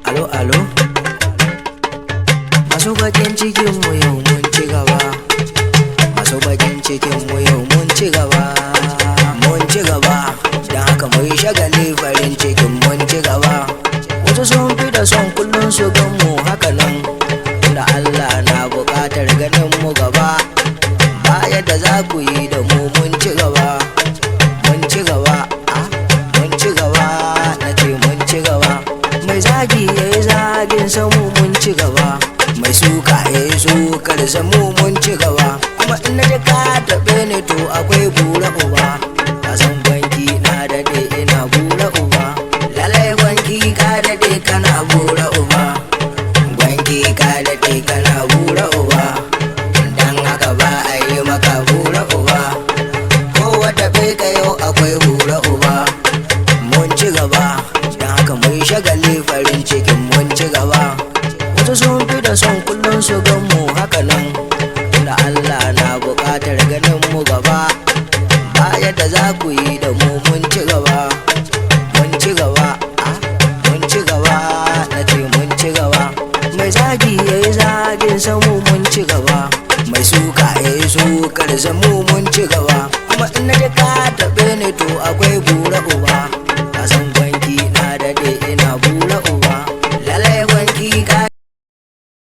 Alo, alo. Masu bakin cikin mu yau mun ci gaba. Masu bakin cikin mu yau mun ci gaba. Mun ci gaba. Dan haka mu yi shagali farin cikin mun ci gaba. Wasu sun fi da son kullum su gan mu haka nan. Da Allah na buƙatar ganin mu gaba. Ba yadda za ku yi da mu mun ci gaba. Mun ci gaba. Mun ci gaba. Na ce mun ci gaba. Mai zagi ya yi zagin samu mun ci gaba. Mai suka ya yi sukar samu mun ci gaba. Kuma in na ji ka taɓe ni to akwai bura uba. Ka san banki na daɗe ina bura uba. Lalai banki ka daɗe kana bura uba. Banki ka daɗe kana bura uba. Dan haka ba a yi maka bura uba. Ko wata bai ka yau akwai bura uba. Mun ci gaba. Dan haka mun shagali farin cikin mun ci gaba. Wasu sun fi da son kullum su gan mu haka nan. Da Allah na buƙatar ganin mu gaba. Ba yadda za ku yi da mu mun ci gaba. Mun ci gaba. Mun ci gaba. Na ce mun ci gaba. Mai zagi ya yi zagin samu mun ci gaba. Mai suka ya yi sukar samu mun ci gaba. Kuma in na ji ka taɓe ni to akwai bura uba.